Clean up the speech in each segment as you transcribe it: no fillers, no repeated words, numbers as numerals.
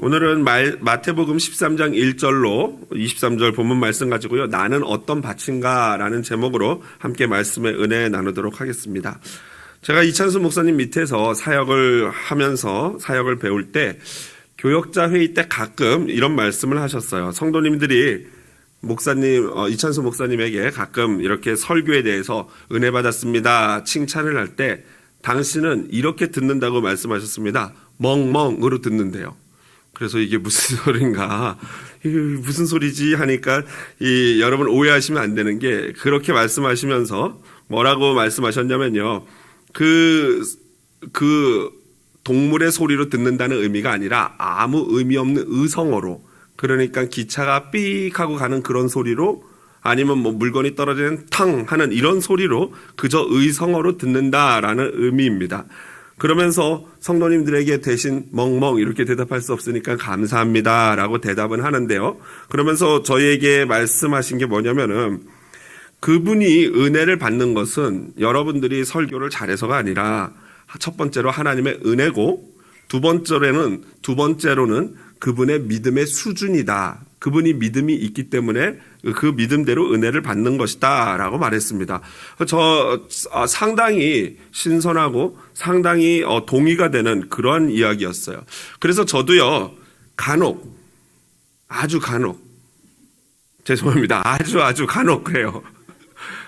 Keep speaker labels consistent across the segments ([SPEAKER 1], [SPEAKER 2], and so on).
[SPEAKER 1] 오늘은 마태복음 13장 1절로 23절 본문 말씀 가지고요. 나는 어떤 밭인가 라는 제목으로 함께 말씀의 은혜 나누도록 하겠습니다. 제가 이찬수 목사님 밑에서 사역을 하면서 사역을 배울 때 교역자 회의 때 가끔 이런 말씀을 하셨어요. 성도님들이 이찬수 목사님에게 가끔 이렇게 설교에 대해서 은혜 받았습니다 칭찬을 할 때 당신은 이렇게 듣는다고 말씀하셨습니다. 멍멍으로 듣는데요. 그래서 이게 무슨 소린가, 이게 무슨 소리지 하니까 여러분 오해하시면 안 되는 게, 그렇게 말씀하시면서 뭐라고 말씀하셨냐면요, 그 동물의 소리로 듣는다는 의미가 아니라 아무 의미 없는 의성어로, 그러니까 기차가 삑 하고 가는 그런 소리로, 아니면 물건이 떨어지는 탕 하는 이런 소리로 그저 의성어로 듣는다라는 의미입니다. 그러면서 성도님들에게 대신 멍멍 이렇게 대답할 수 없으니까 감사합니다 라고 대답은 하는데요. 그러면서 저희에게 말씀하신 게 뭐냐면은, 그분이 은혜를 받는 것은 여러분들이 설교를 잘해서가 아니라 첫 번째로 하나님의 은혜고, 두 번째로는 그분의 믿음의 수준이다. 그분이 믿음이 있기 때문에 그 믿음대로 은혜를 받는 것이다 라고 말했습니다. 상당히 신선하고 상당히 동의가 되는 그런 이야기였어요. 그래서 저도요, 아주 간혹 그래요.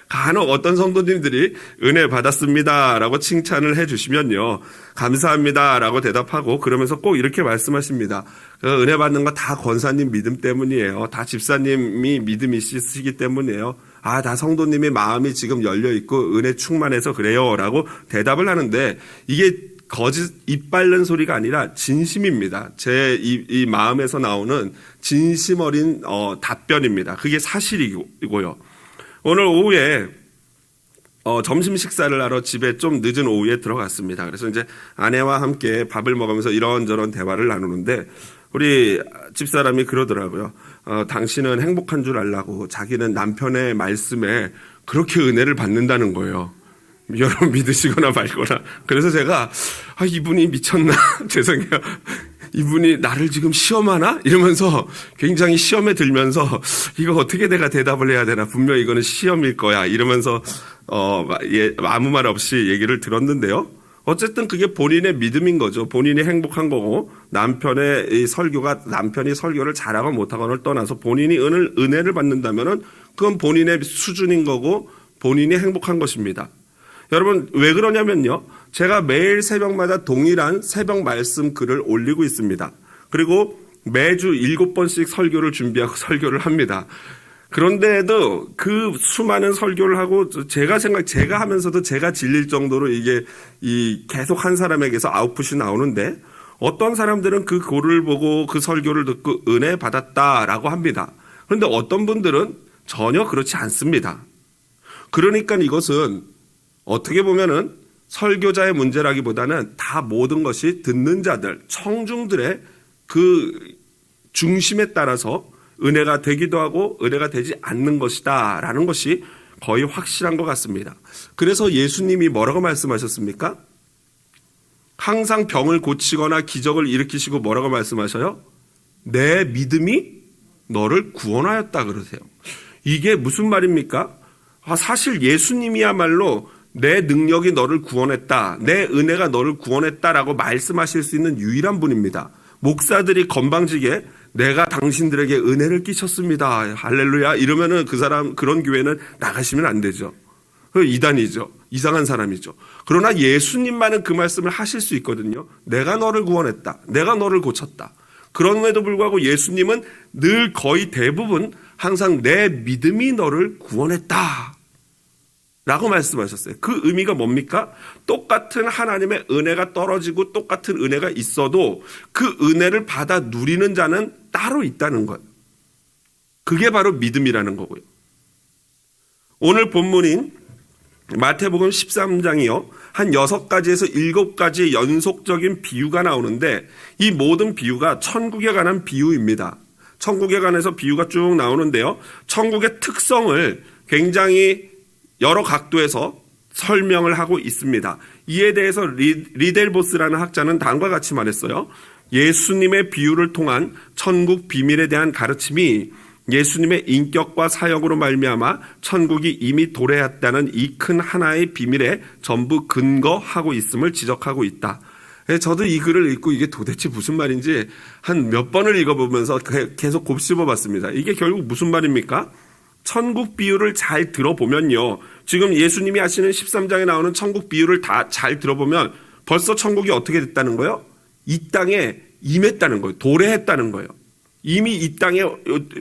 [SPEAKER 1] 간혹 어떤 성도님들이 은혜 받았습니다 라고 칭찬을 해주시면요, 감사합니다 라고 대답하고, 그러면서 꼭 이렇게 말씀하십니다. 은혜 받는 거 다 권사님 믿음 때문이에요. 다 집사님이 믿음이 있으시기 때문이에요. 다 성도님의 마음이 지금 열려있고 은혜 충만해서 그래요 라고 대답을 하는데, 이게 거짓 입 바른 소리가 아니라 진심입니다. 제 이 마음에서 나오는 진심 어린 답변입니다. 그게 사실이고요. 오늘 오후에 점심 식사를 하러 집에 좀 늦은 오후에 들어갔습니다. 그래서 이제 아내와 함께 밥을 먹으면서 이런저런 대화를 나누는데, 우리 집사람이 그러더라고요. 당신은 행복한 줄 알라고 자기는 남편의 말씀에 그렇게 은혜를 받는다는 거예요. 여러분 믿으시거나 말거나. 그래서 제가 이분이 미쳤나 죄송해요. 이분이 나를 지금 시험하나? 이러면서 굉장히 시험에 들면서 이거 어떻게 내가 대답을 해야 되나, 분명히 이거는 시험일 거야 이러면서 아무 말 없이 얘기를 들었는데요. 어쨌든 그게 본인의 믿음인 거죠. 본인이 행복한 거고, 남편이 설교를 잘하고 못하고를 떠나서 본인이 은혜를 받는다면은 그건 본인의 수준인 거고 본인이 행복한 것입니다. 여러분 왜 그러냐면요, 제가 매일 새벽마다 동일한 새벽 말씀 글을 올리고 있습니다. 그리고 매주 7번씩 설교를 준비하고 설교를 합니다. 그런데도 그 수많은 설교를 하고 제가 하면서도 제가 질릴 정도로 이게 계속 한 사람에게서 아웃풋이 나오는데, 어떤 사람들은 그 글을 보고 그 설교를 듣고 은혜 받았다라고 합니다. 그런데 어떤 분들은 전혀 그렇지 않습니다. 그러니까 이것은 어떻게 보면은 설교자의 문제라기보다는 다 모든 것이 듣는 자들, 청중들의 그 중심에 따라서 은혜가 되기도 하고 은혜가 되지 않는 것이다 라는 것이 거의 확실한 것 같습니다. 그래서 예수님이 뭐라고 말씀하셨습니까? 항상 병을 고치거나 기적을 일으키시고 뭐라고 말씀하셔요? 내 믿음이 너를 구원하였다 그러세요. 이게 무슨 말입니까? 사실 예수님이야말로 내 능력이 너를 구원했다, 내 은혜가 너를 구원했다라고 말씀하실 수 있는 유일한 분입니다. 목사들이 건방지게 내가 당신들에게 은혜를 끼쳤습니다, 할렐루야 이러면은 그런 교회는 나가시면 안 되죠. 이단이죠. 이상한 사람이죠. 그러나 예수님만은 그 말씀을 하실 수 있거든요. 내가 너를 구원했다, 내가 너를 고쳤다. 그럼에도 불구하고 예수님은 늘 거의 대부분 항상 내 믿음이 너를 구원했다 라고 말씀하셨어요. 그 의미가 뭡니까? 똑같은 하나님의 은혜가 떨어지고 똑같은 은혜가 있어도 그 은혜를 받아 누리는 자는 따로 있다는 것. 그게 바로 믿음이라는 거고요. 오늘 본문인 마태복음 13장이요, 한 6가지에서 7가지의 연속적인 비유가 나오는데, 이 모든 비유가 천국에 관한 비유입니다. 천국에 관해서 비유가 쭉 나오는데요, 천국의 특성을 굉장히 여러 각도에서 설명을 하고 있습니다. 이에 대해서 리델보스라는 학자는 다음과 같이 말했어요. 예수님의 비유를 통한 천국 비밀에 대한 가르침이 예수님의 인격과 사역으로 말미암아 천국이 이미 도래했다는 이 큰 하나의 비밀에 전부 근거하고 있음을 지적하고 있다. 저도 이 글을 읽고 이게 도대체 무슨 말인지 한 몇 번을 읽어보면서 계속 곱씹어봤습니다. 이게 결국 무슨 말입니까? 천국 비유를 잘 들어보면요. 지금 예수님이 하시는 13장에 나오는 천국 비유를 다 잘 들어보면 벌써 천국이 어떻게 됐다는 거예요? 이 땅에 임했다는 거예요. 도래했다는 거예요. 이미 이 땅에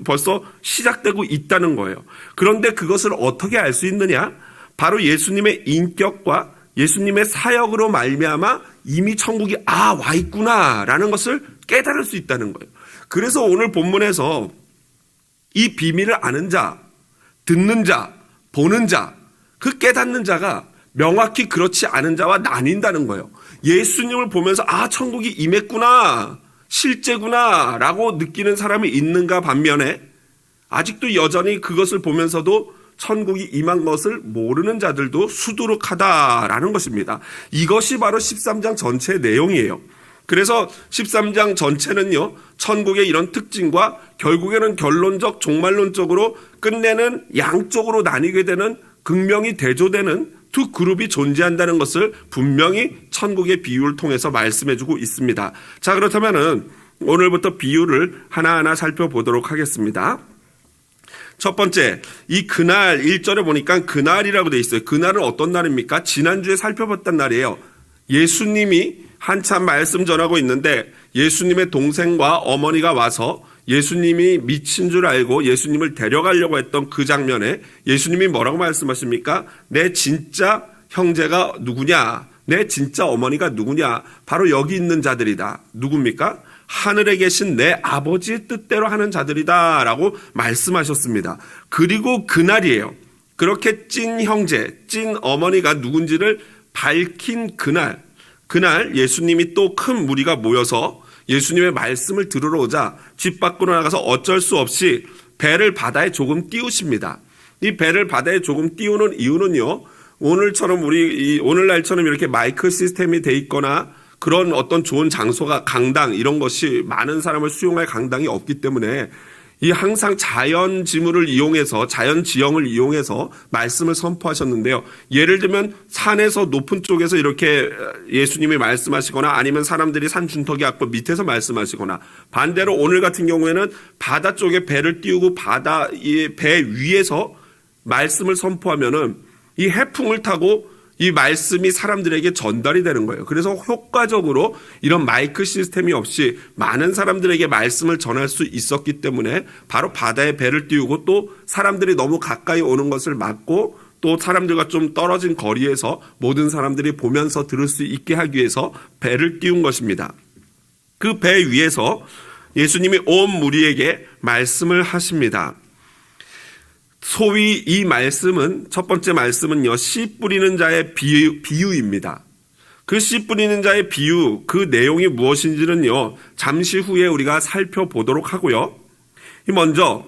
[SPEAKER 1] 벌써 시작되고 있다는 거예요. 그런데 그것을 어떻게 알 수 있느냐? 바로 예수님의 인격과 예수님의 사역으로 말미암아 이미 천국이 와 있구나라는 것을 깨달을 수 있다는 거예요. 그래서 오늘 본문에서 이 비밀을 아는 자, 듣는 자, 보는 자, 그 깨닫는 자가 명확히 그렇지 않은 자와 나뉜다는 거예요. 예수님을 보면서 천국이 임했구나, 실제구나 라고 느끼는 사람이 있는가 반면에 아직도 여전히 그것을 보면서도 천국이 임한 것을 모르는 자들도 수두룩하다라는 것입니다. 이것이 바로 13장 전체의 내용이에요. 그래서 13장 전체는요, 천국의 이런 특징과 결국에는 결론적 종말론적으로 끝내는 양쪽으로 나뉘게 되는 극명히 대조되는 두 그룹이 존재한다는 것을 분명히 천국의 비유를 통해서 말씀해주고 있습니다. 자, 그렇다면은 오늘부터 비유를 하나하나 살펴보도록 하겠습니다. 첫 번째, 이 그날 1절에 보니까 그날이라고 되어 있어요. 그날은 어떤 날입니까? 지난주에 살펴봤던 날이에요. 예수님이 한참 말씀 전하고 있는데 예수님의 동생과 어머니가 와서 예수님이 미친 줄 알고 예수님을 데려가려고 했던 그 장면에 예수님이 뭐라고 말씀하십니까? 내 진짜 형제가 누구냐? 내 진짜 어머니가 누구냐? 바로 여기 있는 자들이다. 누굽니까? 하늘에 계신 내 아버지의 뜻대로 하는 자들이다 라고 말씀하셨습니다. 그리고 그날이에요. 그렇게 찐 형제, 찐 어머니가 누군지를 밝힌 그날 예수님이 또 큰 무리가 모여서 예수님의 말씀을 들으러 오자 집 밖으로 나가서 어쩔 수 없이 배를 바다에 조금 띄우십니다. 이 배를 바다에 조금 띄우는 이유는요, 오늘날처럼 이렇게 마이크 시스템이 돼 있거나 그런 어떤 좋은 장소가 강당 이런 것이 많은 사람을 수용할 강당이 없기 때문에 이 항상 자연 지물을 이용해서 자연 지형을 이용해서 말씀을 선포하셨는데요. 예를 들면 산에서 높은 쪽에서 이렇게 예수님이 말씀하시거나 아니면 사람들이 산 준턱이 앞고 밑에서 말씀하시거나 반대로 오늘 같은 경우에는 바다 쪽에 배를 띄우고 바다 배 위에서 말씀을 선포하면은 이 해풍을 타고 이 말씀이 사람들에게 전달이 되는 거예요. 그래서 효과적으로 이런 마이크 시스템이 없이 많은 사람들에게 말씀을 전할 수 있었기 때문에 바로 바다에 배를 띄우고 또 사람들이 너무 가까이 오는 것을 막고 또 사람들과 좀 떨어진 거리에서 모든 사람들이 보면서 들을 수 있게 하기 위해서 배를 띄운 것입니다. 그 배 위에서 예수님이 온 무리에게 말씀을 하십니다. 소위 이 말씀은, 첫 번째 말씀은요, 씨 뿌리는 자의 비유입니다. 그 씨 뿌리는 자의 비유, 그 내용이 무엇인지는요, 잠시 후에 우리가 살펴보도록 하고요. 먼저,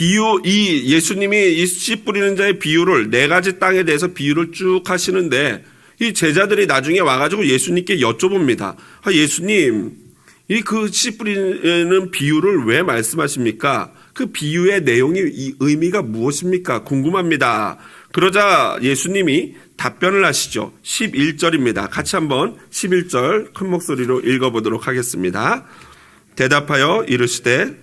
[SPEAKER 1] 예수님이 이 씨 뿌리는 자의 비유를, 4가지 땅에 대해서 비유를 쭉 하시는데, 이 제자들이 나중에 와가지고 예수님께 여쭤봅니다. 예수님, 그 씨 뿌리는 비유를 왜 말씀하십니까? 그 비유의 내용이 이 의미가 무엇입니까? 궁금합니다. 그러자 예수님이 답변을 하시죠. 11절입니다. 같이 한번 11절 큰 목소리로 읽어보도록 하겠습니다. 대답하여 이르시되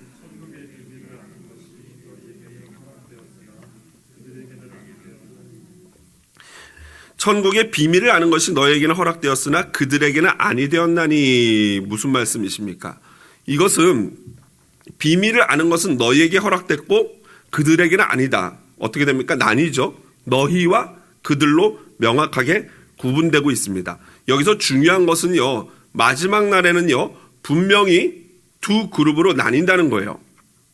[SPEAKER 1] 천국의 비밀을 아는 것이 너에게는 허락되었으나 그들에게는 아니 되었나니. 무슨 말씀이십니까? 이것은 비밀을 아는 것은 너희에게 허락됐고 그들에게는 아니다. 어떻게 됩니까? 나뉘죠. 너희와 그들로 명확하게 구분되고 있습니다. 여기서 중요한 것은요, 마지막 날에는요, 분명히 두 그룹으로 나뉜다는 거예요.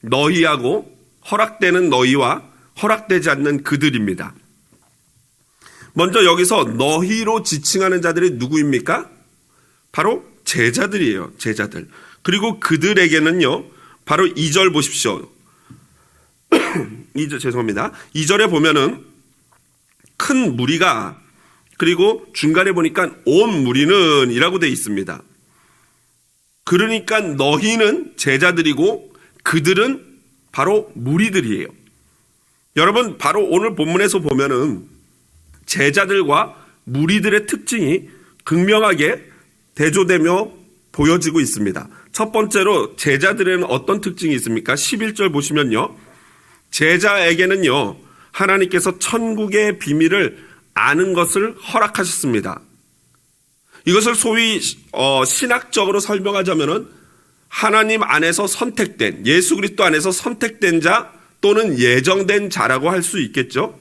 [SPEAKER 1] 너희하고 허락되는 너희와 허락되지 않는 그들입니다. 먼저 여기서 너희로 지칭하는 자들이 누구입니까? 바로 제자들이에요. 제자들. 그리고 그들에게는요, 바로 2절 보십시오. 2절에 보면은 큰 무리가, 그리고 중간에 보니까 온 무리는 이라고 되어 있습니다. 그러니까 너희는 제자들이고 그들은 바로 무리들이에요. 여러분, 바로 오늘 본문에서 보면은 제자들과 무리들의 특징이 극명하게 대조되며 보여지고 있습니다. 첫 번째로 제자들에는 어떤 특징이 있습니까? 11절 보시면요. 제자에게는요, 하나님께서 천국의 비밀을 아는 것을 허락하셨습니다. 이것을 소위 신학적으로 설명하자면은 하나님 안에서 선택된, 예수 그리스도 안에서 선택된 자 또는 예정된 자라고 할 수 있겠죠.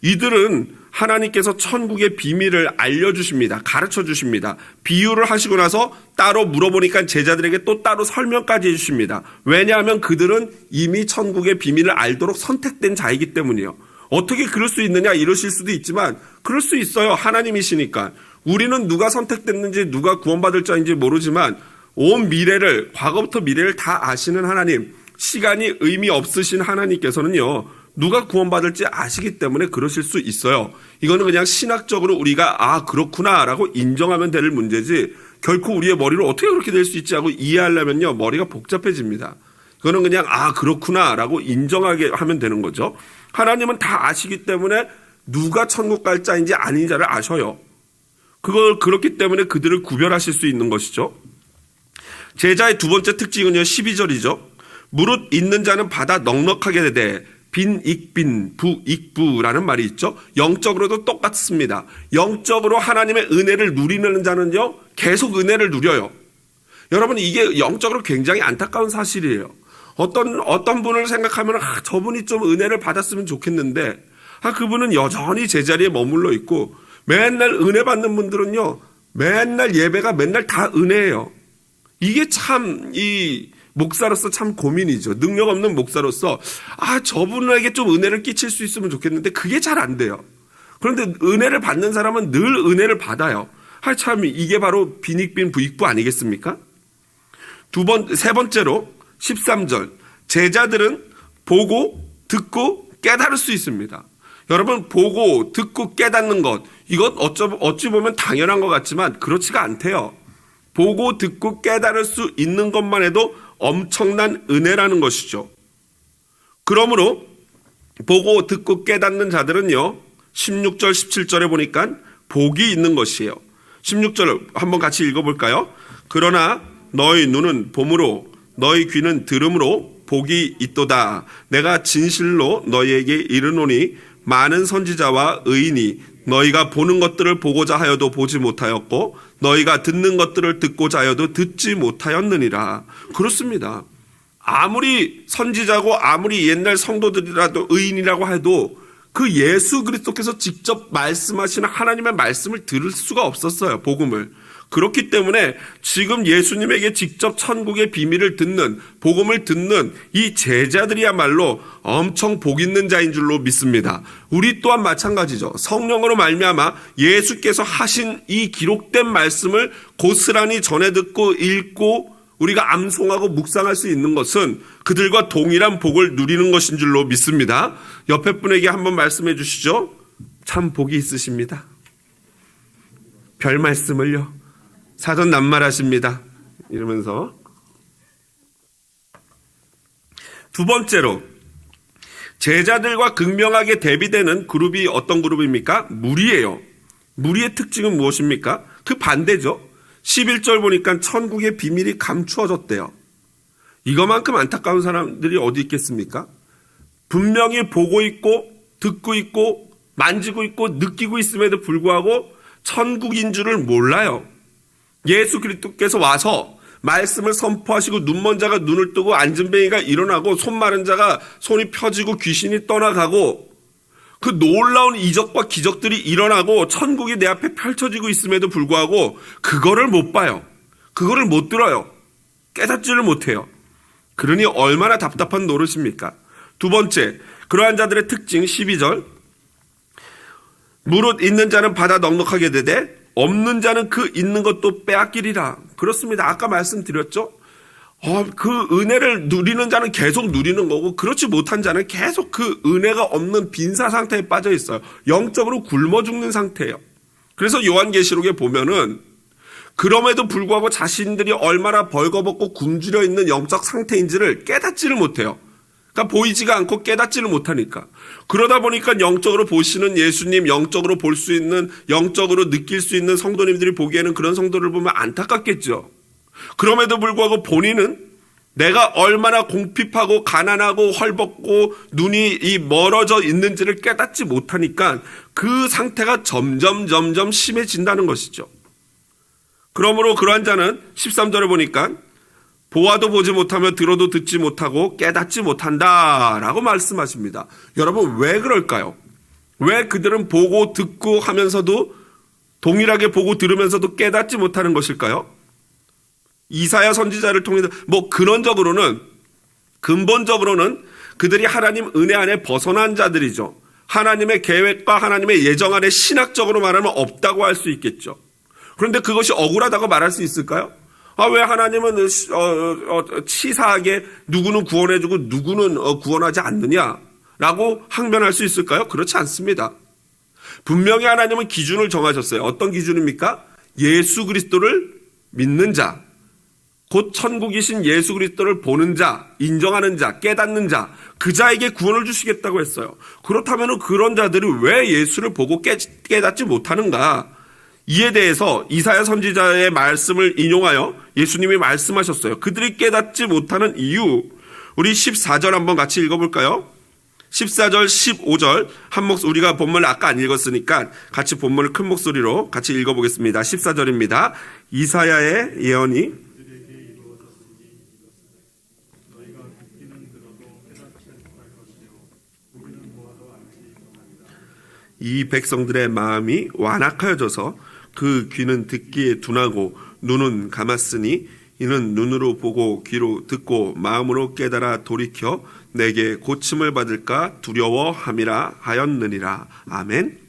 [SPEAKER 1] 이들은 하나님께서 천국의 비밀을 알려주십니다. 가르쳐 주십니다. 비유를 하시고 나서 따로 물어보니까 제자들에게 또 따로 설명까지 해주십니다. 왜냐하면 그들은 이미 천국의 비밀을 알도록 선택된 자이기 때문이에요. 어떻게 그럴 수 있느냐 이러실 수도 있지만 그럴 수 있어요. 하나님이시니까. 우리는 누가 선택됐는지 누가 구원받을 자인지 모르지만 온 미래를, 과거부터 미래를 다 아시는 하나님, 시간이 의미 없으신 하나님께서는요, 누가 구원받을지 아시기 때문에 그러실 수 있어요. 이거는 그냥 신학적으로 우리가 그렇구나라고 인정하면 될 문제지 결코 우리의 머리로 어떻게 그렇게 될 수 있지 하고 이해하려면요, 머리가 복잡해집니다. 이거는 그냥 그렇구나라고 인정하게 하면 되는 거죠. 하나님은 다 아시기 때문에 누가 천국 갈 자인지 아닌 자를 아셔요. 그걸 그렇기 때문에 그들을 구별하실 수 있는 것이죠. 제자의 두 번째 특징은요, 12절이죠. 무릇 있는 자는 받아 넉넉하게 되되 빈익빈 부익부라는 말이 있죠. 영적으로도 똑같습니다. 영적으로 하나님의 은혜를 누리는 자는요, 계속 은혜를 누려요. 여러분, 이게 영적으로 굉장히 안타까운 사실이에요. 어떤 분을 생각하면 저분이 좀 은혜를 받았으면 좋겠는데 그분은 여전히 제자리에 머물러 있고, 맨날 은혜 받는 분들은요, 맨날 예배가 맨날 다 은혜예요. 이게 참 목사로서 참 고민이죠. 능력 없는 목사로서 저분에게 좀 은혜를 끼칠 수 있으면 좋겠는데 그게 잘 안 돼요. 그런데 은혜를 받는 사람은 늘 은혜를 받아요. 참 이게 바로 빈익빈 부익부 아니겠습니까? 세 번째로 13절, 제자들은 보고 듣고 깨달을 수 있습니다. 여러분, 보고 듣고 깨닫는 것, 이것 어찌 보면 당연한 것 같지만 그렇지가 않대요. 보고 듣고 깨달을 수 있는 것만 해도 엄청난 은혜라는 것이죠. 그러므로 보고 듣고 깨닫는 자들은요, 16절 17절에 보니까 복이 있는 것이에요. 16절 한번 같이 읽어볼까요? 그러나 너희 눈은 봄으로 너희 귀는 들음으로 복이 있도다. 내가 진실로 너희에게 이르노니 많은 선지자와 의인이 너희가 보는 것들을 보고자 하여도 보지 못하였고 너희가 듣는 것들을 듣고자 하여도 듣지 못하였느니라. 그렇습니다. 아무리 선지자고 아무리 옛날 성도들이라도 의인이라고 해도 그 예수 그리스도께서 직접 말씀하시는 하나님의 말씀을 들을 수가 없었어요. 복음을. 그렇기 때문에 지금 예수님에게 직접 천국의 비밀을 듣는, 복음을 듣는 이 제자들이야말로 엄청 복 있는 자인 줄로 믿습니다. 우리 또한 마찬가지죠. 성령으로 말미암아 예수께서 하신 이 기록된 말씀을 고스란히 전해 듣고 읽고 우리가 암송하고 묵상할 수 있는 것은 그들과 동일한 복을 누리는 것인 줄로 믿습니다. 옆에 분에게 한번 말씀해 주시죠. 참 복이 있으십니다. 별 말씀을요. 사돈 낱말하십니다. 이러면서. 두 번째로 제자들과 극명하게 대비되는 그룹이 어떤 그룹입니까? 무리예요. 무리의 특징은 무엇입니까? 그 반대죠. 11절 보니까 천국의 비밀이 감추어졌대요. 이거만큼 안타까운 사람들이 어디 있겠습니까? 분명히 보고 있고 듣고 있고 만지고 있고 느끼고 있음에도 불구하고 천국인 줄을 몰라요. 예수 그리스도께서 와서 말씀을 선포하시고 눈먼 자가 눈을 뜨고 안진뱅이가 일어나고 손 마른 자가 손이 펴지고 귀신이 떠나가고 그 놀라운 이적과 기적들이 일어나고 천국이 내 앞에 펼쳐지고 있음에도 불구하고 그거를 못 봐요. 그거를 못 들어요. 깨닫지를 못해요. 그러니 얼마나 답답한 노릇입니까? 두 번째, 그러한 자들의 특징 12절, 무릇 있는 자는 받아 넉넉하게 되되 없는 자는 그 있는 것도 빼앗기리라. 그렇습니다. 아까 말씀드렸죠. 그 은혜를 누리는 자는 계속 누리는 거고 그렇지 못한 자는 계속 그 은혜가 없는 빈사 상태에 빠져 있어요. 영적으로 굶어 죽는 상태예요. 그래서 요한계시록에 보면은 그럼에도 불구하고 자신들이 얼마나 벌거벗고 굶주려 있는 영적 상태인지를 깨닫지를 못해요. 그러니까 보이지가 않고 깨닫지를 못하니까. 그러다 보니까 영적으로 보시는 예수님, 영적으로 볼 수 있는, 영적으로 느낄 수 있는 성도님들이 보기에는 그런 성도를 보면 안타깝겠죠. 그럼에도 불구하고 본인은 내가 얼마나 공핍하고 가난하고 헐벗고 눈이 멀어져 있는지를 깨닫지 못하니까 그 상태가 점점 심해진다는 것이죠. 그러므로 그러한 자는 13절에 보니까 보아도 보지 못하며 들어도 듣지 못하고 깨닫지 못한다라고 말씀하십니다. 여러분, 왜 그럴까요? 왜 그들은 보고 듣고 하면서도 동일하게 보고 들으면서도 깨닫지 못하는 것일까요? 이사야 선지자를 통해서 근본적으로는 그들이 하나님 은혜 안에 벗어난 자들이죠. 하나님의 계획과 하나님의 예정 안에 신학적으로 말하면 없다고 할 수 있겠죠. 그런데 그것이 억울하다고 말할 수 있을까요? 왜 하나님은 치사하게 누구는 구원해주고 누구는 구원하지 않느냐라고 항변할 수 있을까요? 그렇지 않습니다. 분명히 하나님은 기준을 정하셨어요. 어떤 기준입니까? 예수 그리스도를 믿는 자, 곧 천국이신 예수 그리스도를 보는 자, 인정하는 자, 깨닫는 자, 그 자에게 구원을 주시겠다고 했어요. 그렇다면 그런 자들이 왜 예수를 보고 깨닫지 못하는가? 이에 대해서 이사야 선지자의 말씀을 인용하여 예수님이 말씀하셨어요. 그들이 깨닫지 못하는 이유, 우리 14절 한번 같이 읽어볼까요? 14절, 15절 우리가 본문을 아까 안 읽었으니까 같이 본문을 큰 목소리로 같이 읽어보겠습니다. 14절입니다. 이사야의 예언이 이 백성들의 마음이 완악하여져서 그 귀는 듣기에 둔하고 눈은 감았으니 이는 눈으로 보고 귀로 듣고 마음으로 깨달아 돌이켜 내게 고침을 받을까 두려워함이라 하였느니라. 아멘.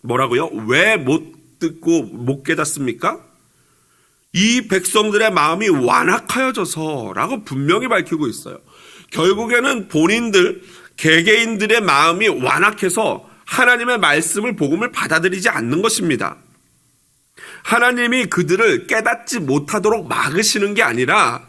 [SPEAKER 1] 뭐라고요? 왜 못 듣고 못 깨닫습니까? 이 백성들의 마음이 완악하여져서 라고 분명히 밝히고 있어요. 결국에는 본인들 개개인들의 마음이 완악해서 하나님의 말씀을 복음을 받아들이지 않는 것입니다. 하나님이 그들을 깨닫지 못하도록 막으시는 게 아니라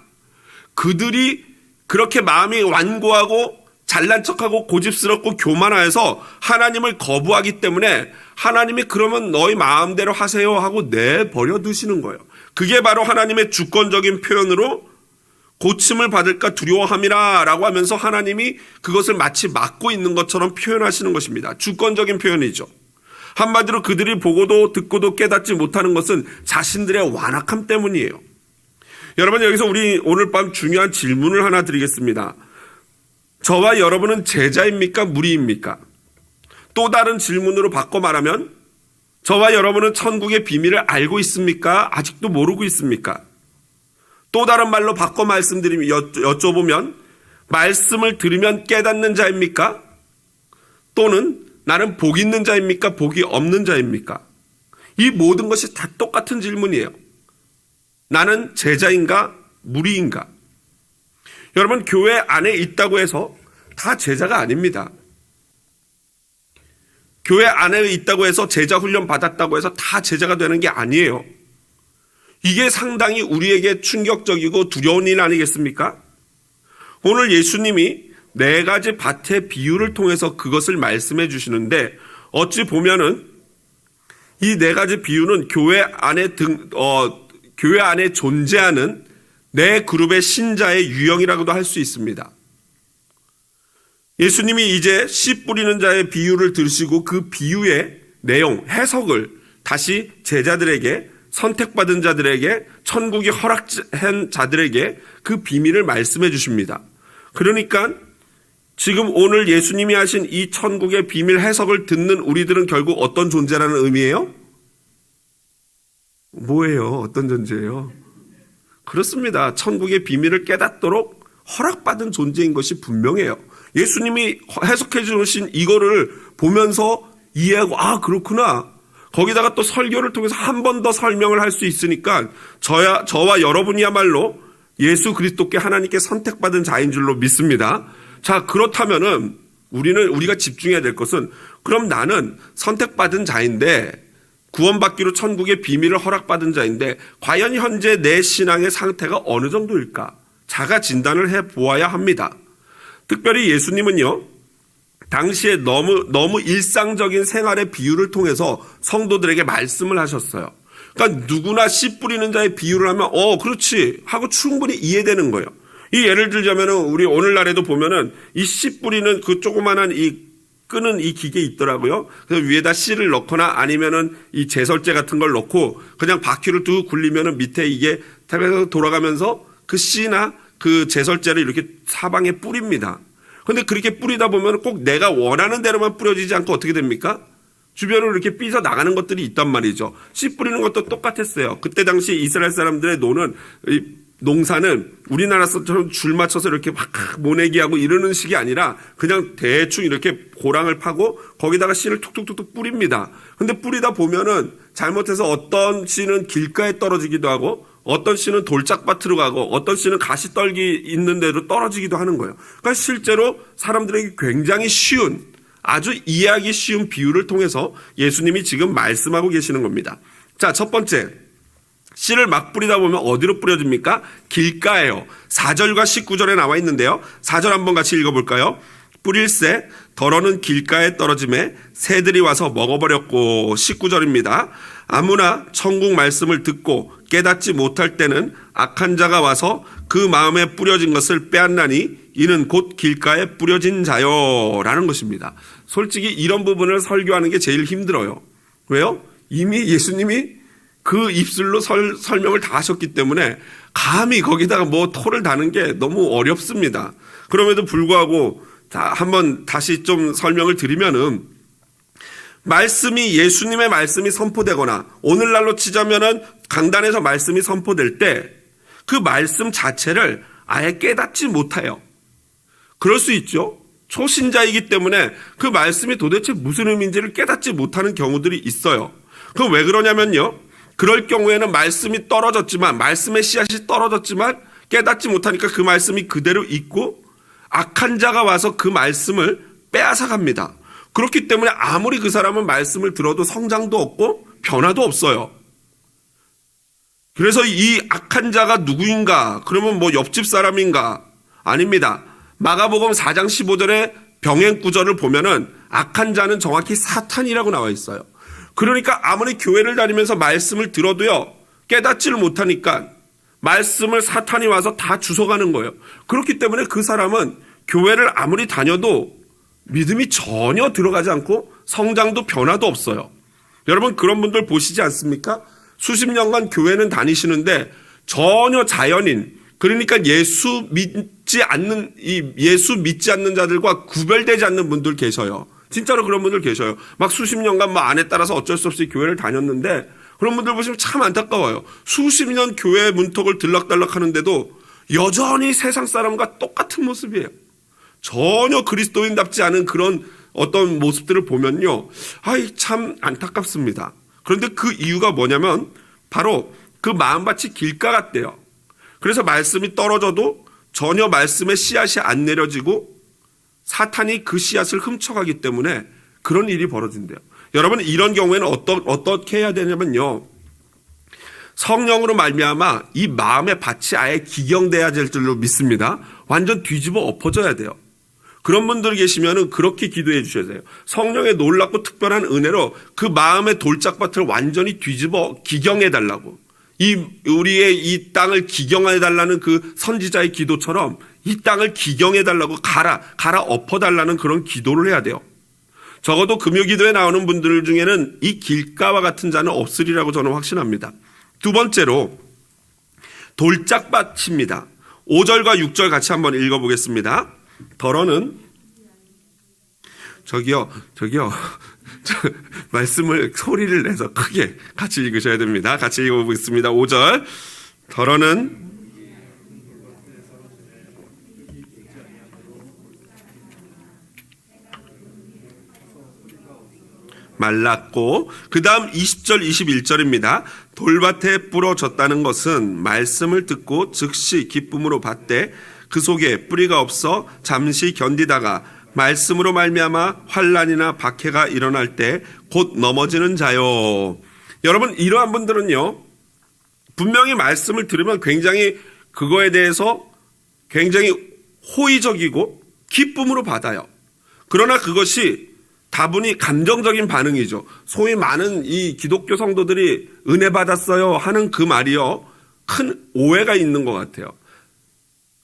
[SPEAKER 1] 그들이 그렇게 마음이 완고하고 잘난 척하고 고집스럽고 교만하여서 하나님을 거부하기 때문에 하나님이 그러면 너희 마음대로 하세요 하고 내버려 두시는 거예요. 그게 바로 하나님의 주권적인 표현으로 고침을 받을까 두려워함이라 라고 하면서 하나님이 그것을 마치 막고 있는 것처럼 표현하시는 것입니다. 주권적인 표현이죠. 한마디로 그들이 보고도 듣고도 깨닫지 못하는 것은 자신들의 완악함 때문이에요. 여러분, 여기서 우리 오늘 밤 중요한 질문을 하나 드리겠습니다. 저와 여러분은 제자입니까? 무리입니까? 또 다른 질문으로 바꿔 말하면 저와 여러분은 천국의 비밀을 알고 있습니까? 아직도 모르고 있습니까? 또 다른 말로 바꿔 여쭤보면 말씀을 들으면 깨닫는 자입니까? 또는 나는 복 있는 자입니까? 복이 없는 자입니까? 이 모든 것이 다 똑같은 질문이에요. 나는 제자인가? 무리인가? 여러분, 교회 안에 있다고 해서 다 제자가 아닙니다. 교회 안에 있다고 해서 제자 훈련 받았다고 해서 다 제자가 되는 게 아니에요. 이게 상당히 우리에게 충격적이고 두려운 일 아니겠습니까? 오늘 예수님이 4가지 밭의 비유를 통해서 그것을 말씀해 주시는데 어찌 보면은 이 4가지 비유는 교회 안에 존재하는 4그룹의 신자의 유형이라고도 할 수 있습니다. 예수님이 이제 씨 뿌리는 자의 비유를 들으시고 그 비유의 내용, 해석을 다시 제자들에게, 선택받은 자들에게, 천국이 허락한 자들에게 그 비밀을 말씀해 주십니다. 그러니까 지금 오늘 예수님이 하신 이 천국의 비밀 해석을 듣는 우리들은 결국 어떤 존재라는 의미예요? 뭐예요? 어떤 존재예요? 그렇습니다. 천국의 비밀을 깨닫도록 허락받은 존재인 것이 분명해요. 예수님이 해석해 주신 이거를 보면서 이해하고 그렇구나. 거기다가 또 설교를 통해서 한 번 더 설명을 할 수 있으니까 저와 여러분이야말로 예수 그리스도께 하나님께 선택받은 자인 줄로 믿습니다. 자, 그렇다면은 우리가 집중해야 될 것은 그럼 나는 선택받은 자인데 구원받기로 천국의 비밀을 허락받은 자인데 과연 현재 내 신앙의 상태가 어느 정도일까? 자가 진단을 해보아야 합니다. 특별히 예수님은요, 당시에 너무 일상적인 생활의 비유를 통해서 성도들에게 말씀을 하셨어요. 그러니까 누구나 씨 뿌리는 자의 비유를 하면 그렇지 하고 충분히 이해되는 거예요. 이 예를 들자면은 우리 오늘날에도 보면은 이 씨 뿌리는 그 조그만한 이 끄는 이 기계 있더라고요. 그래서 위에다 씨를 넣거나 아니면은 이 제설제 같은 걸 넣고 그냥 바퀴를 뚝 굴리면은 밑에 이게 돌아가면서 그 씨나 그 제설제를 이렇게 사방에 뿌립니다. 근데 그렇게 뿌리다 보면 꼭 내가 원하는 대로만 뿌려지지 않고 어떻게 됩니까? 주변으로 이렇게 삐져 나가는 것들이 있단 말이죠. 씨 뿌리는 것도 똑같았어요. 그때 당시 이스라엘 사람들의 농사는 우리나라처럼 줄 맞춰서 이렇게 막 모내기하고 이러는 식이 아니라 그냥 대충 이렇게 고랑을 파고 거기다가 씨를 툭툭툭툭 뿌립니다. 근데 뿌리다 보면은 잘못해서 어떤 씨는 길가에 떨어지기도 하고 어떤 씨는 돌짝밭으로 가고 어떤 씨는 가시떨기 있는 데로 떨어지기도 하는 거예요. 그러니까 실제로 사람들에게 굉장히 쉬운, 아주 이해하기 쉬운 비유를 통해서 예수님이 지금 말씀하고 계시는 겁니다. 자, 첫 번째, 씨를 막 뿌리다 보면 어디로 뿌려집니까? 길가에요. 4절과 19절에 나와 있는데요. 4절 한번 같이 읽어볼까요? 뿌릴새 덜어는 길가에 떨어짐에 새들이 와서 먹어버렸고. 19절입니다. 아무나 천국 말씀을 듣고 깨닫지 못할 때는 악한 자가 와서 그 마음에 뿌려진 것을 빼앗나니 이는 곧 길가에 뿌려진 자요 라는 것입니다. 솔직히 이런 부분을 설교하는 게 제일 힘들어요. 왜요? 이미 예수님이 그 입술로 설명을 다 하셨기 때문에 감히 거기다가 뭐 토를 다는 게 너무 어렵습니다. 그럼에도 불구하고 한번 다시 좀 설명을 드리면은 예수님의 말씀이 선포되거나 오늘날로 치자면은 강단에서 말씀이 선포될 때 그 말씀 자체를 아예 깨닫지 못해요. 그럴 수 있죠. 초신자이기 때문에 그 말씀이 도대체 무슨 의미인지를 깨닫지 못하는 경우들이 있어요. 그럼 왜 그러냐면요. 그럴 경우에는 말씀이 떨어졌지만, 말씀의 씨앗이 떨어졌지만 깨닫지 못하니까 그 말씀이 그대로 있고 악한 자가 와서 그 말씀을 빼앗아 갑니다. 그렇기 때문에 아무리 그 사람은 말씀을 들어도 성장도 없고 변화도 없어요. 그래서 이 악한 자가 누구인가? 그러면 뭐 옆집 사람인가? 아닙니다. 마가복음 4장 15절의 병행 구절을 보면은 악한 자는 정확히 사탄이라고 나와 있어요. 그러니까 아무리 교회를 다니면서 말씀을 들어도요, 깨닫지를 못하니까 말씀을 사탄이 와서 다 주워가는 거예요. 그렇기 때문에 그 사람은 교회를 아무리 다녀도 믿음이 전혀 들어가지 않고 성장도 변화도 없어요. 여러분 그런 분들 보시지 않습니까? 수십 년간 교회는 다니시는데 전혀 자연인, 그러니까 예수 믿지 않는 자들과 구별되지 않는 분들 계셔요. 진짜로 그런 분들 계셔요. 막 수십 년간 아내 따라서 어쩔 수 없이 교회를 다녔는데 그런 분들 보시면 참 안타까워요. 수십 년 교회 문턱을 들락달락 하는데도 여전히 세상 사람과 똑같은 모습이에요. 전혀 그리스도인답지 않은 그런 어떤 모습들을 보면요, 참 안타깝습니다. 그런데 그 이유가 뭐냐면 바로 그 마음밭이 길가 같대요. 그래서 말씀이 떨어져도 전혀 말씀의 씨앗이 안 내려지고 사탄이 그 씨앗을 훔쳐가기 때문에 그런 일이 벌어진대요. 여러분 이런 경우에는 어떻게 해야 되냐면요, 성령으로 말미암아 이 마음의 밭이 아예 기경돼야 될 줄로 믿습니다. 완전 뒤집어 엎어져야 돼요. 그런 분들 계시면은 그렇게 기도해 주셔야 돼요. 성령의 놀랍고 특별한 은혜로 그 마음의 돌짝밭을 완전히 뒤집어 기경해 달라고. 우리의 이 땅을 기경해 달라는 그 선지자의 기도처럼 이 땅을 기경해 달라고 갈아 엎어 달라는 그런 기도를 해야 돼요. 적어도 금요 기도에 나오는 분들 중에는 이 길가와 같은 자는 없으리라고 저는 확신합니다. 두 번째로 돌짝밭입니다. 5절과 6절 같이 한번 읽어보겠습니다. 덜어는 저기요 말씀을 소리를 내서 크게 같이 읽으셔야 됩니다. 같이 읽어보겠습니다. 5절 덜어는 말랐고, 그 다음 20절 21절입니다. 돌밭에 부러졌다는 것은 말씀을 듣고 즉시 기쁨으로 받되 그 속에 뿌리가 없어 잠시 견디다가 말씀으로 말미암아 환난이나 박해가 일어날 때 곧 넘어지는 자요. 여러분, 이러한 분들은요, 분명히 말씀을 들으면 굉장히 그거에 대해서 굉장히 호의적이고 기쁨으로 받아요. 그러나 그것이 다분히 감정적인 반응이죠. 소위 많은 이 기독교 성도들이 은혜 받았어요 하는 그 말이요, 큰 오해가 있는 것 같아요.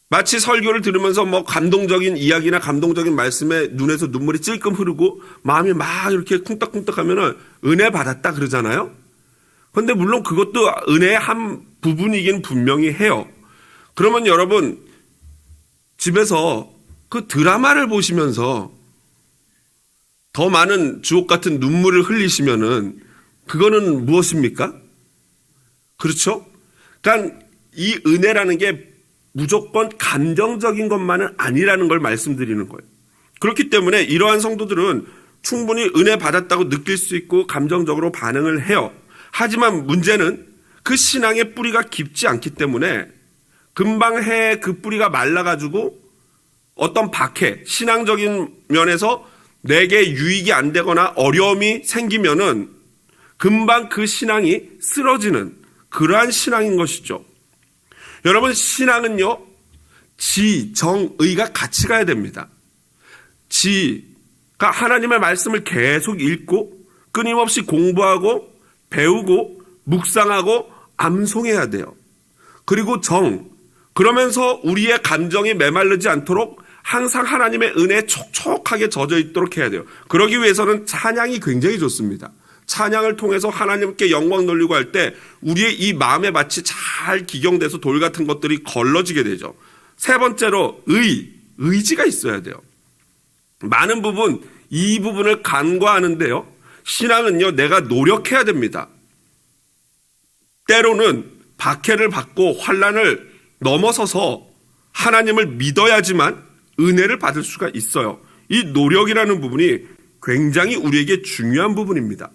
[SPEAKER 1] 마치 설교를 들으면서 뭐 감동적인 이야기나 감동적인 말씀에 눈에서 눈물이 찔끔 흐르고 마음이 막 이렇게 쿵떡쿵떡 하면은 은혜 받았다 그러잖아요. 그런데 물론 그것도 은혜의 한 부분이긴 분명히 해요. 그러면 여러분, 집에서 그 드라마를 보시면서 더 많은 주옥 같은 눈물을 흘리시면은 그거는 무엇입니까? 그렇죠? 그러니까 이 은혜라는 게 무조건 감정적인 것만은 아니라는 걸 말씀드리는 거예요. 그렇기 때문에 이러한 성도들은 충분히 은혜 받았다고 느낄 수 있고 감정적으로 반응을 해요. 하지만 문제는 그 신앙의 뿌리가 깊지 않기 때문에 금방 해 그 뿌리가 말라가지고 어떤 박해, 신앙적인 면에서 내게 유익이 안 되거나 어려움이 생기면은 금방 그 신앙이 쓰러지는 그러한 신앙인 것이죠. 여러분, 신앙은요, 지, 정, 의가 같이 가야 됩니다. 지가 하나님의 말씀을 계속 읽고 끊임없이 공부하고 배우고 묵상하고 암송해야 돼요. 그리고 정, 그러면서 우리의 감정이 메말르지 않도록 항상 하나님의 은혜에 촉촉하게 젖어 있도록 해야 돼요. 그러기 위해서는 찬양이 굉장히 좋습니다. 찬양을 통해서 하나님께 영광 돌리고 할 때 우리의 이 마음의 밭이 잘 기경돼서 돌 같은 것들이 걸러지게 되죠. 세 번째로 의지가 있어야 돼요. 많은 부분, 이 부분을 간과하는데요. 신앙은요, 내가 노력해야 됩니다. 때로는 박해를 받고 환난을 넘어서서 하나님을 믿어야지만 은혜를 받을 수가 있어요. 이 노력이라는 부분이 굉장히 우리에게 중요한 부분입니다.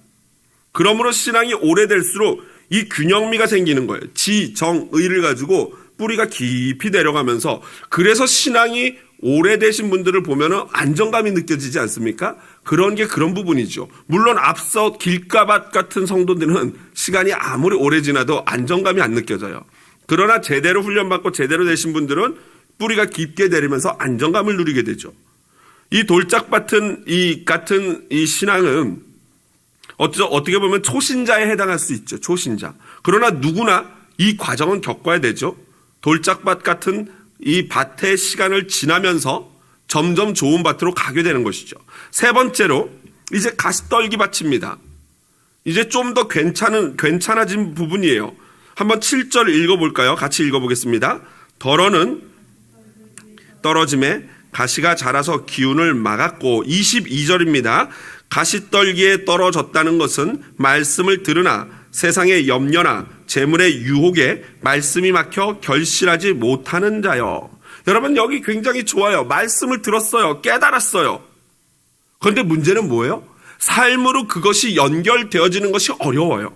[SPEAKER 1] 그러므로 신앙이 오래될수록 이 균형미가 생기는 거예요. 지, 정, 의를 가지고 뿌리가 깊이 내려가면서, 그래서 신앙이 오래되신 분들을 보면은 안정감이 느껴지지 않습니까? 그런 게 그런 부분이죠. 물론 앞서 길가밭 같은 성도들은 시간이 아무리 오래 지나도 안정감이 안 느껴져요. 그러나 제대로 훈련받고 제대로 되신 분들은 뿌리가 깊게 내리면서 안정감을 누리게 되죠. 이 돌짝밭 같은 이 신앙은 어떻게 보면 초신자에 해당할 수 있죠. 초신자. 그러나 누구나 이 과정은 겪어야 되죠. 돌짝밭 같은 이 밭의 시간을 지나면서 점점 좋은 밭으로 가게 되는 것이죠. 세 번째로 이제 가시떨기 밭입니다. 이제 좀 더 괜찮아진 부분이에요. 한번 7절 읽어볼까요? 같이 읽어보겠습니다. 덜어는 떨어짐에 가시가 자라서 기운을 막았고, 22절입니다. 가시떨기에 떨어졌다는 것은 말씀을 들으나 세상의 염려나 재물의 유혹에 말씀이 막혀 결실하지 못하는 자요. 여러분, 여기 굉장히 좋아요. 말씀을 들었어요. 깨달았어요. 그런데 문제는 뭐예요? 삶으로 그것이 연결되어지는 것이 어려워요.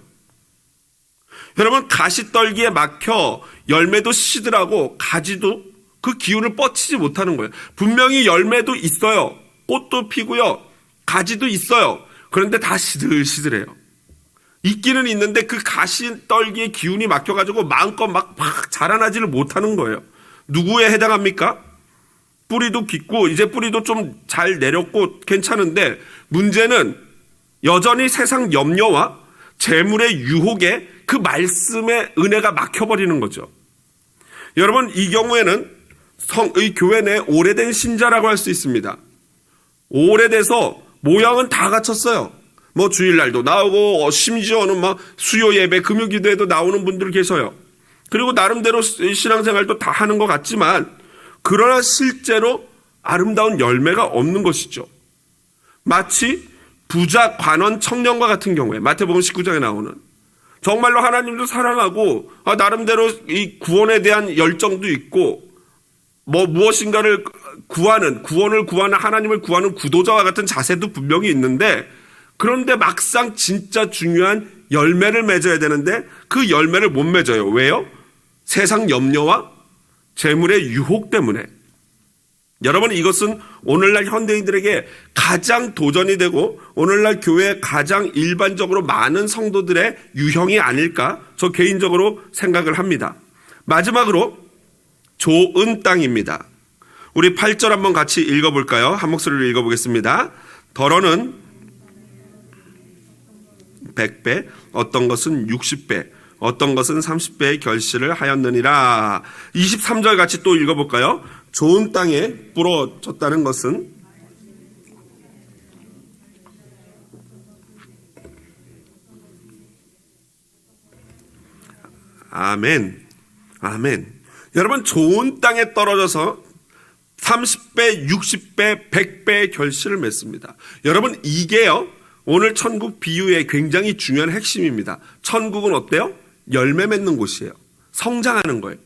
[SPEAKER 1] 여러분, 가시떨기에 막혀 열매도 시들하고 가지도 그 기운을 뻗치지 못하는 거예요. 분명히 열매도 있어요. 꽃도 피고요. 가지도 있어요. 그런데 다 시들시들해요. 있기는 있는데 그 가시떨기의 기운이 막혀가지고 마음껏 막 자라나지를 못하는 거예요. 누구에 해당합니까? 뿌리도 깊고 이제 뿌리도 좀 잘 내렸고 괜찮은데, 문제는 여전히 세상 염려와 재물의 유혹에 그 말씀의 은혜가 막혀버리는 거죠. 여러분, 이 경우에는 이 교회 내 오래된 신자라고 할 수 있습니다. 오래돼서 모양은 다 갖췄어요. 뭐 주일날도 나오고 심지어는 막 수요 예배, 금요기도에도 나오는 분들 계셔요. 그리고 나름대로 신앙생활도 다 하는 것 같지만, 그러나 실제로 아름다운 열매가 없는 것이죠. 마치 부자, 관원, 청년과 같은 경우에 마태복음 19장에 나오는, 정말로 하나님도 사랑하고 나름대로 이 구원에 대한 열정도 있고 뭐 무엇인가를 구원을 구하는, 하나님을 구하는 구도자와 같은 자세도 분명히 있는데, 그런데 막상 진짜 중요한 열매를 맺어야 되는데 그 열매를 못 맺어요. 왜요? 세상 염려와 재물의 유혹 때문에. 여러분, 이것은 오늘날 현대인들에게 가장 도전이 되고 오늘날 교회에 가장 일반적으로 많은 성도들의 유형이 아닐까 저 개인적으로 생각을 합니다. 마지막으로 좋은 땅입니다. 우리 8절 한번 같이 읽어볼까요? 한 목소리로 읽어보겠습니다. 더러는 100배, 어떤 것은 60배, 어떤 것은 30배의 결실을 하였느니라. 23절 같이 또 읽어볼까요? 좋은 땅에 부러졌다는 것은 아멘. 아멘. 여러분, 좋은 땅에 떨어져서 30배, 60배, 100배의 결실을 맺습니다. 여러분, 이게요, 오늘 천국 비유의 굉장히 중요한 핵심입니다. 천국은 어때요? 열매 맺는 곳이에요. 성장하는 거예요.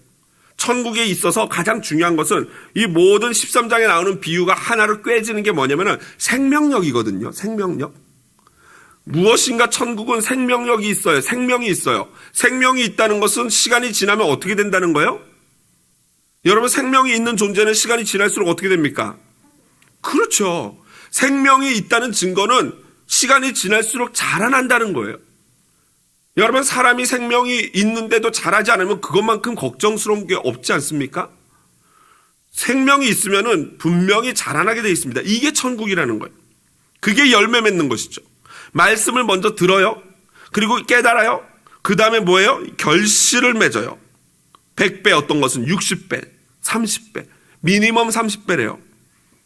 [SPEAKER 1] 천국에 있어서 가장 중요한 것은 이 모든 13장에 나오는 비유가 하나로 꿰지는 게 뭐냐면은 생명력이거든요. 생명력. 무엇인가 천국은 생명력이 있어요. 생명이 있어요. 생명이 있다는 것은 시간이 지나면 어떻게 된다는 거예요? 여러분, 생명이 있는 존재는 시간이 지날수록 어떻게 됩니까? 그렇죠. 생명이 있다는 증거는 시간이 지날수록 자라난다는 거예요. 여러분, 사람이 생명이 있는데도 자라지 않으면 그것만큼 걱정스러운 게 없지 않습니까? 생명이 있으면은 분명히 자라나게 되어 있습니다. 이게 천국이라는 거예요. 그게 열매 맺는 것이죠. 말씀을 먼저 들어요. 그리고 깨달아요. 그 다음에 뭐예요? 결실을 맺어요. 100배, 어떤 것은 60배, 30배, 미니멈 30배래요.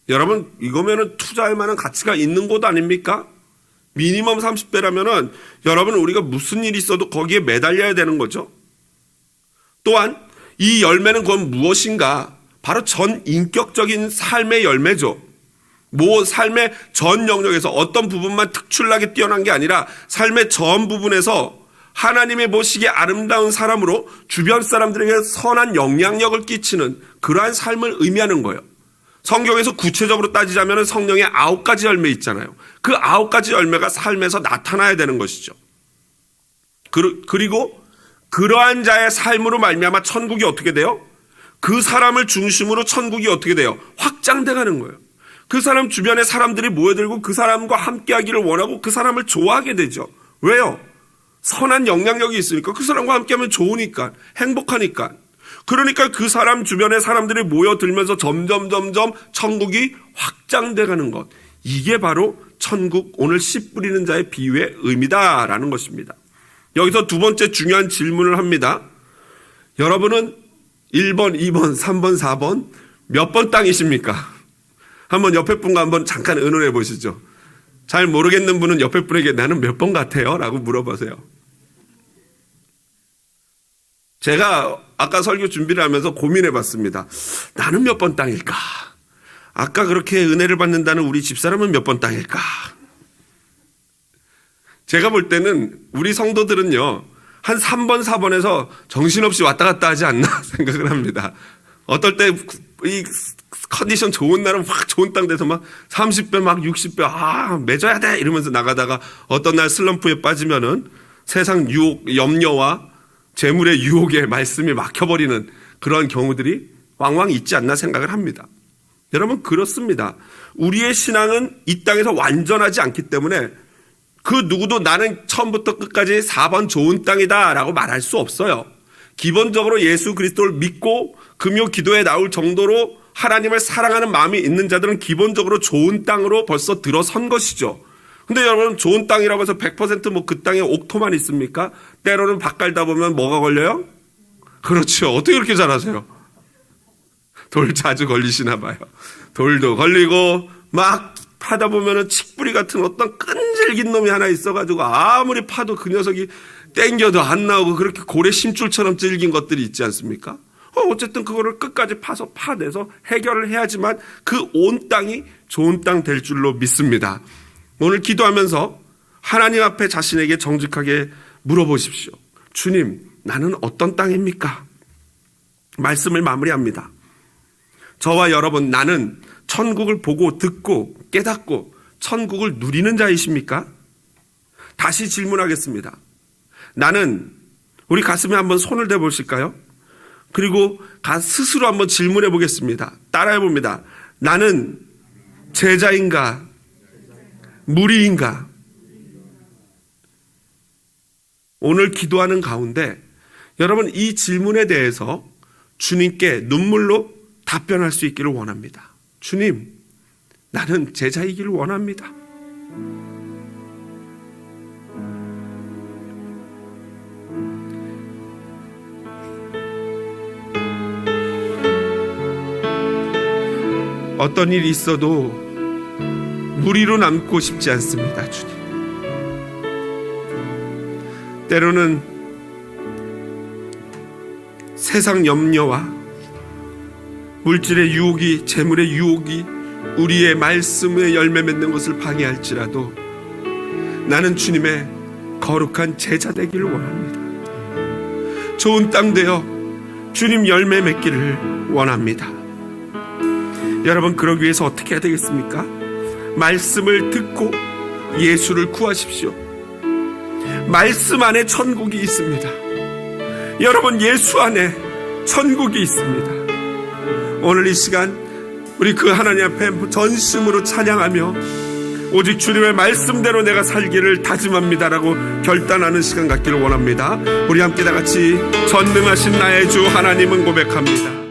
[SPEAKER 1] 여러분, 이거면은 투자할 만한 가치가 있는 곳 아닙니까? 미니멈 30배라면은 여러분, 우리가 무슨 일이 있어도 거기에 매달려야 되는 거죠. 또한 이 열매는 그건 무엇인가? 바로 전 인격적인 삶의 열매죠. 삶의 전 영역에서 어떤 부분만 특출나게 뛰어난 게 아니라 삶의 전 부분에서 하나님의 보시기에 아름다운 사람으로 주변 사람들에게 선한 영향력을 끼치는 그러한 삶을 의미하는 거예요. 성경에서 구체적으로 따지자면 성령의 9가지 열매 있잖아요. 그 9가지 열매가 삶에서 나타나야 되는 것이죠. 그리고 그러한 자의 삶으로 말미암아 천국이 어떻게 돼요? 그 사람을 중심으로 천국이 어떻게 돼요? 확장돼 가는 거예요. 그 사람 주변에 사람들이 모여들고 그 사람과 함께하기를 원하고 그 사람을 좋아하게 되죠. 왜요? 선한 영향력이 있으니까. 그 사람과 함께하면 좋으니까, 행복하니까. 그러니까 그 사람 주변에 사람들이 모여들면서 점점 천국이 확장돼 가는 것. 이게 바로 천국, 오늘 씨 뿌리는 자의 비유의 의미다라는 것입니다. 여기서 두 번째 중요한 질문을 합니다. 여러분은 1번, 2번, 3번, 4번 몇 번 땅이십니까? 한번 옆에 분과 한번 잠깐 의논해 보시죠. 잘 모르겠는 분은 옆에 분에게 나는 몇 번 같아요? 라고 물어보세요. 제가 아까 설교 준비를 하면서 고민해 봤습니다. 나는 몇 번 땅일까? 아까 그렇게 은혜를 받는다는 우리 집사람은 몇 번 땅일까? 제가 볼 때는 우리 성도들은요, 한 3번, 4번에서 정신없이 왔다 갔다 하지 않나 생각을 합니다. 어떨 때 이 컨디션 좋은 날은 확 좋은 땅 돼서 막 30배, 막 60배, 맺어야 돼! 이러면서 나가다가 어떤 날 슬럼프에 빠지면은 세상 유혹, 염려와 재물의 유혹에 말씀이 막혀버리는 그런 경우들이 왕왕 있지 않나 생각을 합니다. 여러분, 그렇습니다. 우리의 신앙은 이 땅에서 완전하지 않기 때문에 그 누구도 나는 처음부터 끝까지 4번 좋은 땅이다 라고 말할 수 없어요. 기본적으로 예수 그리스도를 믿고 금요 기도에 나올 정도로 하나님을 사랑하는 마음이 있는 자들은 기본적으로 좋은 땅으로 벌써 들어선 것이죠. 근데 여러분, 좋은 땅이라고 해서 100% 그 땅에 옥토만 있습니까? 때로는 밭 갈다 보면 뭐가 걸려요? 그렇죠. 어떻게 그렇게 잘하세요? 돌 자주 걸리시나 봐요. 돌도 걸리고 막 파다 보면은 칡뿌리 같은 어떤 끈질긴 놈이 하나 있어가지고 아무리 파도 그 녀석이 땡겨도 안 나오고 그렇게 고래 심줄처럼 질긴 것들이 있지 않습니까? 어쨌든 그거를 끝까지 파서 파내서 해결을 해야지만 그 온 땅이 좋은 땅 될 줄로 믿습니다. 오늘 기도하면서 하나님 앞에 자신에게 정직하게 물어보십시오. 주님, 나는 어떤 땅입니까? 말씀을 마무리합니다. 저와 여러분, 나는 천국을 보고 듣고 깨닫고 천국을 누리는 자이십니까? 다시 질문하겠습니다. 나는, 우리 가슴에 한번 손을 대보실까요? 그리고 스스로 한번 질문해 보겠습니다. 따라해 봅니다. 나는 제자인가 무리인가? 오늘 기도하는 가운데 여러분 이 질문에 대해서 주님께 눈물로 답변할 수 있기를 원합니다. 주님, 나는 제자이기를 원합니다. 어떤 일이 있어도 무리로 남고 싶지 않습니다, 주님. 때로는 세상 염려와 물질의 유혹이, 재물의 유혹이 우리의 말씀의 열매 맺는 것을 방해할지라도 나는 주님의 거룩한 제자 되기를 원합니다. 좋은 땅 되어 주님 열매 맺기를 원합니다. 여러분, 그러기 위해서 어떻게 해야 되겠습니까? 말씀을 듣고 예수를 구하십시오. 말씀 안에 천국이 있습니다. 여러분, 예수 안에 천국이 있습니다. 오늘 이 시간 우리 그 하나님 앞에 전심으로 찬양하며 오직 주님의 말씀대로 내가 살기를 다짐합니다라고 결단하는 시간 갖기를 원합니다. 우리 함께 다 같이 전능하신 나의 주 하나님은 고백합니다.